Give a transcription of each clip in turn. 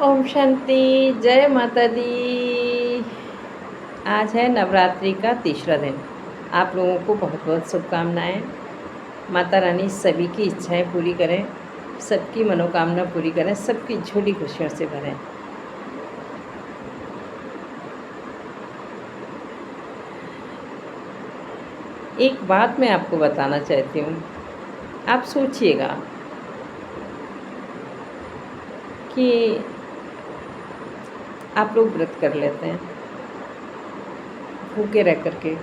ओम शांति। जय माता दी। आज है नवरात्रि का तीसरा दिन। आप लोगों को बहुत बहुत शुभकामनाएं। माता रानी सभी की इच्छाएं पूरी करें, सबकी मनोकामना पूरी करें, सबकी झोली खुशियों से भरें। एक बात मैं आपको बताना चाहती हूँ। आप सोचिएगा कि आप लोग व्रत कर लेते हैं भूखे रह करके।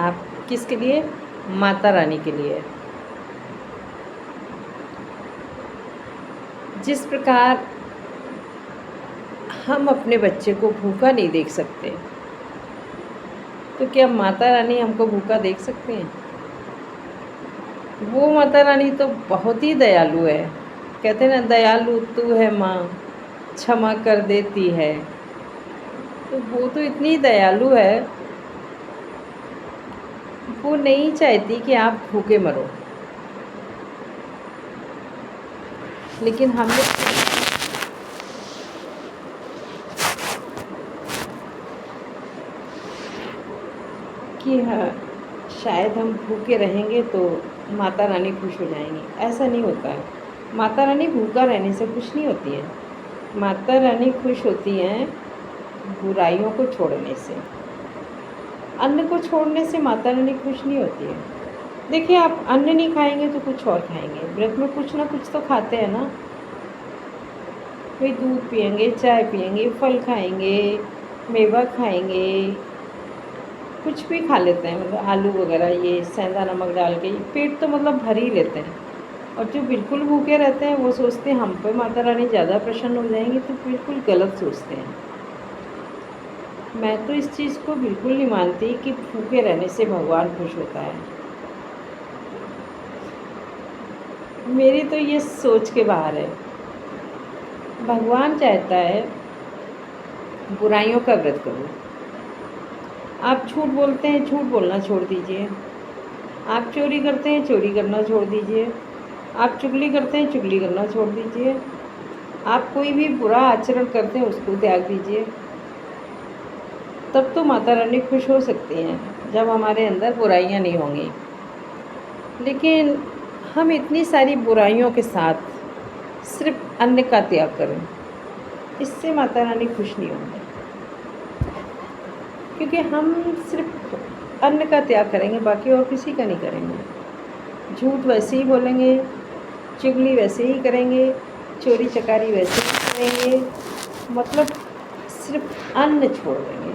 आप किसके लिए? माता रानी के लिए। जिस प्रकार हम अपने बच्चे को भूखा नहीं देख सकते, तो क्या माता रानी हमको भूखा देख सकते हैं? वो माता रानी तो बहुत ही दयालु है। कहते हैं ना, दयालु तू है माँ, क्षमा कर देती है। तो वो तो इतनी दयालु है, वो नहीं चाहती कि आप भूखे मरो। लेकिन हम लोग कि हाँ, शायद हम भूखे रहेंगे तो माता रानी खुश हो जाएंगी। ऐसा नहीं होता है। माता रानी भूखा रहने से खुश नहीं होती है। माता रानी खुश होती हैं बुराइयों को छोड़ने से। अन्न को छोड़ने से माता रानी खुश नहीं होती है। देखिए, आप अन्न नहीं खाएंगे तो कुछ और खाएंगे। व्रत में कुछ ना कुछ तो खाते हैं ना। कोई दूध पियेंगे, चाय पियेंगे, फल खाएंगे, मेवा खाएंगे, कुछ भी खा लेते हैं। मतलब आलू वगैरह, ये सेंधा नमक डाल के पेट तो मतलब भर ही लेते हैं। और जो बिल्कुल भूखे रहते हैं वो सोचते हैं हम पे माता रानी ज़्यादा प्रसन्न हो जाएंगी, तो बिल्कुल गलत सोचते हैं। मैं तो इस चीज़ को बिल्कुल नहीं मानती कि भूखे रहने से भगवान खुश होता है। मेरी तो ये सोच के बाहर है। भगवान चाहता है बुराइयों का व्रत करो। आप झूठ बोलते हैं, झूठ बोलना छोड़ दीजिए। आप चोरी करते हैं, चोरी करना छोड़ दीजिए। आप चुगली करते हैं, चुगली करना छोड़ दीजिए। आप कोई भी बुरा आचरण करते हैं उसको त्याग दीजिए। तब तो माता रानी खुश हो सकती हैं, जब हमारे अंदर बुराइयां नहीं होंगी। लेकिन हम इतनी सारी बुराइयों के साथ सिर्फ अन्न का त्याग करें, इससे माता रानी खुश नहीं होंगी। क्योंकि हम सिर्फ अन्न का त्याग करेंगे, बाकी और किसी का नहीं करेंगे। झूठ वैसे ही बोलेंगे, चुगली वैसे ही करेंगे, चोरी चकारी वैसे ही करेंगे। मतलब सिर्फ अन्न छोड़ देंगे।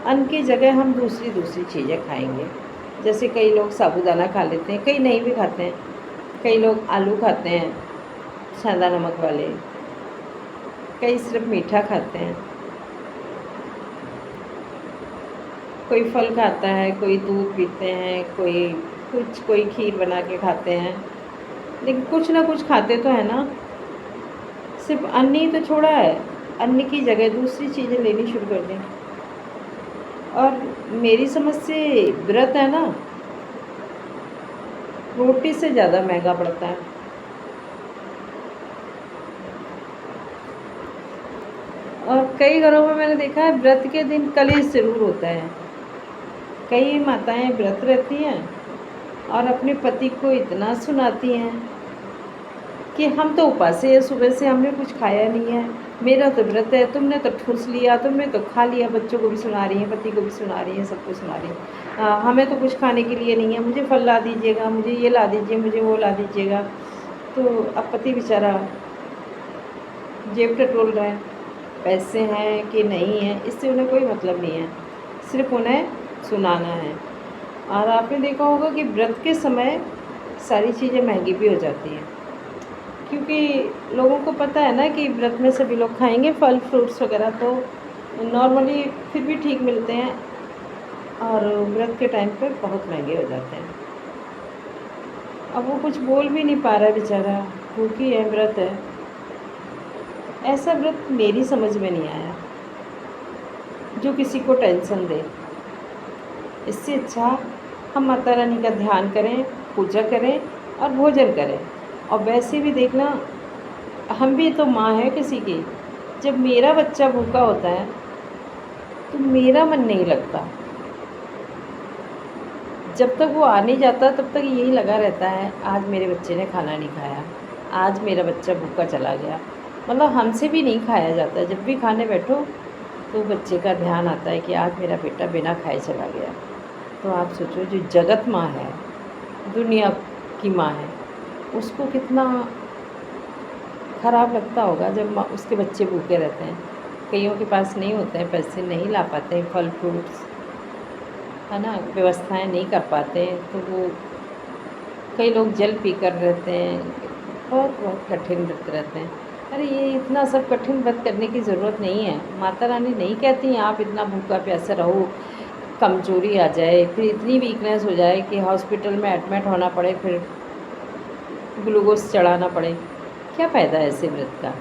अन्न की जगह हम दूसरी चीज़ें खाएंगे। जैसे कई लोग साबूदाना खा लेते हैं, कई नहीं भी खाते हैं। कई लोग आलू खाते हैं सेंधा नमक वाले, कई सिर्फ मीठा खाते हैं। कोई फल खाता है, कोई दूध पीते हैं, कोई खीर बना के खाते हैं। लेकिन कुछ ना कुछ खाते तो है ना। सिर्फ अन्न ही तो छोड़ा है। अन्न की जगह दूसरी चीज़ें लेनी शुरू कर दें। और मेरी समझ से व्रत है ना, रोटी से ज़्यादा महंगा पड़ता है। और कई घरों में मैंने देखा है व्रत के दिन कलेश ज़रूर होता है। कई माताएं व्रत रहती हैं और अपने पति को इतना सुनाती हैं कि हम तो उपास है, सुबह से हमने कुछ खाया नहीं है, मेरा तो व्रत है, तुमने तो ठूस लिया, तुमने तो खा लिया। बच्चों को भी सुना रही हैं, पति को भी सुना रही हैं, सबको सुना रही हैं। हमें तो कुछ खाने के लिए नहीं है, मुझे फल ला दीजिएगा, मुझे ये ला दीजिए, मुझे वो ला दीजिएगा। तो अब पति बेचारा जेब टटोल रहा है। पैसे हैं कि नहीं है, इससे उन्हें कोई मतलब नहीं है, सिर्फ उन्हें सुनाना है। और आपने देखा होगा कि व्रत के समय सारी चीज़ें महंगी भी हो जाती हैं, क्योंकि लोगों को पता है ना कि व्रत में सभी लोग खाएंगे फल फ्रूट्स वगैरह, तो नॉर्मली फिर भी ठीक मिलते हैं, और व्रत के टाइम पे बहुत महंगे हो जाते हैं। अब वो कुछ बोल भी नहीं पा रहा है बेचारा, भूखी है, व्रत है। ऐसा व्रत मेरी समझ में नहीं आया जो किसी को टेंशन दे। इससे अच्छा हम माता रानी का ध्यान करें, पूजा करें और भोजन करें, और वैसे भी देखना, हम भी तो माँ है किसी की। जब मेरा बच्चा भूखा होता है तो मेरा मन नहीं लगता। जब तक वो आ नहीं जाता तब तक यही लगा रहता है, आज मेरे बच्चे ने खाना नहीं खाया, आज मेरा बच्चा भूखा चला गया। मतलब हमसे भी नहीं खाया जाता। जब भी खाने बैठो तो बच्चे का ध्यान आता है कि आज मेरा बेटा बिना खाए चला गया। तो आप सोचो, जो जगत माँ है, दुनिया की माँ है, उसको कितना ख़राब लगता होगा जब माँ उसके बच्चे भूखे रहते हैं। कईयों के पास नहीं होते हैं पैसे, नहीं ला पाते हैं फल फ्रूट्स, है ना, व्यवस्थाएं नहीं कर पाते हैं, तो वो कई लोग जल पी कर रहते हैं। बहुत बहुत कठिन व्रत रहते हैं। अरे ये इतना सब कठिन व्रत करने की ज़रूरत नहीं है। माता रानी नहीं कहती हैं आप इतना भूखा प्यासा रहो, कमज़ोरी आ जाए, फिर इतनी वीकनेस हो जाए कि हॉस्पिटल में एडमिट होना पड़े, फिर ग्लूकोज चढ़ाना पड़े। क्या फ़ायदा है ऐसे व्रत का?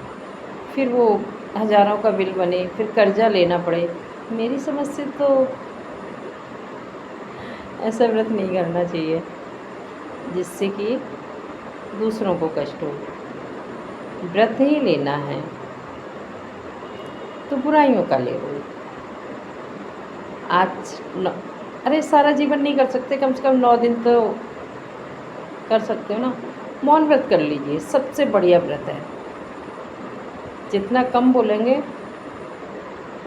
फिर वो हज़ारों का बिल बने, फिर कर्जा लेना पड़े। मेरी समझ से तो ऐसा व्रत नहीं करना चाहिए जिससे कि दूसरों को कष्ट हो। व्रत ही लेना है तो बुराइयों का ले लो। आज अरे सारा जीवन नहीं कर सकते, कम से कम 9 दिन तो कर सकते हो ना। मौन व्रत कर लीजिए, सबसे बढ़िया व्रत है। जितना कम बोलेंगे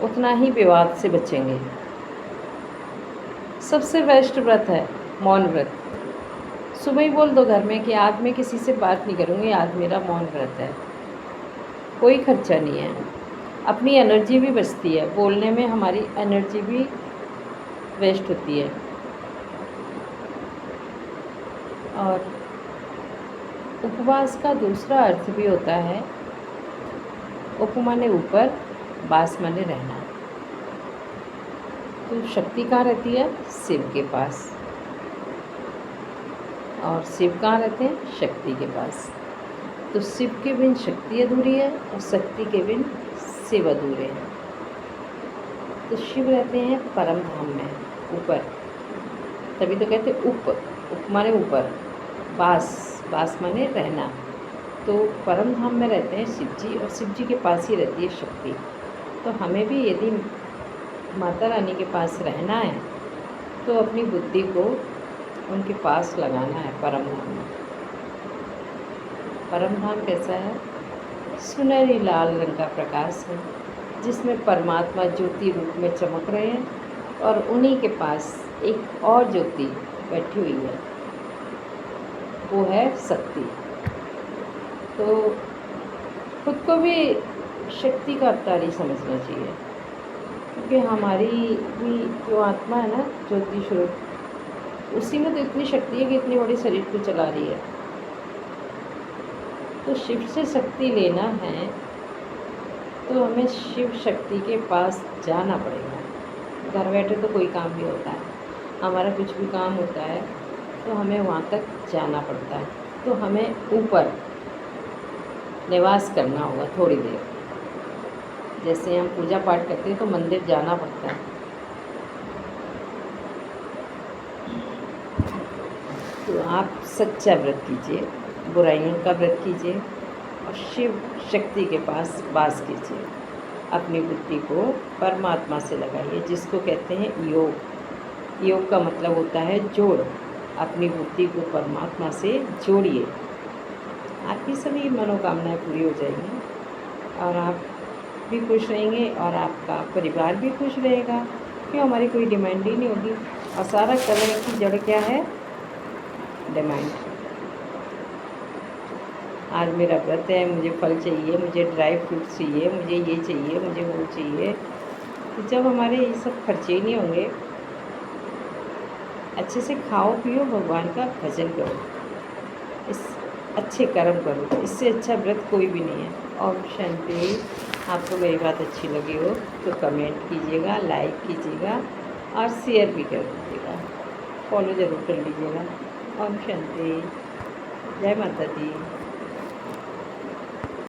उतना ही विवाद से बचेंगे। सबसे बेस्ट व्रत है मौन व्रत। सुबह ही बोल दो घर में कि आज मैं किसी से बात नहीं करूँगी, आज मेरा मौन व्रत है। कोई खर्चा नहीं है, अपनी एनर्जी भी बचती है। बोलने में हमारी एनर्जी भी वेस्ट होती है। और उपवास का दूसरा अर्थ भी होता है, उप माने ऊपर, वास माने रहना। तो शक्ति कहाँ रहती है? शिव के पास। और शिव कहाँ रहते हैं? शक्ति के पास। तो शिव के बिन शक्ति अधूरी है और शक्ति के बिन शिव अधूरे हैं। तो शिव रहते हैं परम धाम में, ऊपर। तभी तो कहते उप माने ऊपर, वास माने रहना। तो परम धाम में रहते हैं शिव जी, और शिव जी के पास ही रहती है शक्ति। तो हमें भी यदि माता रानी के पास रहना है तो अपनी बुद्धि को उनके पास लगाना है, परम धाम में। परम धाम कैसा है? सुनहरी लाल रंग का प्रकाश है, जिसमें परमात्मा ज्योति रूप में चमक रहे हैं, और उन्हीं के पास एक और ज्योति बैठी हुई है, वो है शक्ति। तो खुद को भी शक्ति का अवतार ही समझना चाहिए, क्योंकि हमारी भी जो आत्मा है ना, ज्योति स्वरूप, उसी में तो इतनी शक्ति है कि इतनी बड़ी शरीर को चला रही है। तो शिव से शक्ति लेना है तो हमें शिव शक्ति के पास जाना पड़ेगा। घर बैठे तो कोई काम नहीं होता है, हमारा कुछ भी काम होता है तो हमें वहाँ तक जाना पड़ता है। तो हमें ऊपर निवास करना होगा थोड़ी देर। जैसे हम पूजा पाठ करते हैं तो मंदिर जाना पड़ता है। तो आप सच्चा व्रत कीजिए, बुराइयों का व्रत कीजिए और शिव शक्ति के पास वास कीजिए। अपनी बुद्धि को परमात्मा से लगाइए, जिसको कहते हैं योग। योग का मतलब होता है जोड़। अपनी बुद्धि को परमात्मा से जोड़िए, आपकी सभी मनोकामनाएं पूरी हो जाएंगी और आप भी खुश रहेंगे और आपका परिवार भी खुश रहेगा। क्यों? हमारी कोई डिमांड ही नहीं होगी। और सारा कलह की जड़ क्या है? डिमांड। आज मेरा व्रत है, मुझे फल चाहिए, मुझे ड्राई फ्रूट्स चाहिए, मुझे ये चाहिए, मुझे वो चाहिए। तो जब हमारे ये सब खर्चे ही नहीं होंगे, अच्छे से खाओ पियो, भगवान का भजन करो, इस अच्छे कर्म करो, इससे अच्छा व्रत कोई भी नहीं है। ओम शांति। आपको मेरी बात अच्छी लगी हो तो कमेंट कीजिएगा, लाइक कीजिएगा और शेयर भी कर दीजिएगा, फॉलो ज़रूर कर लीजिएगा। ओम शांति। जय माता दी।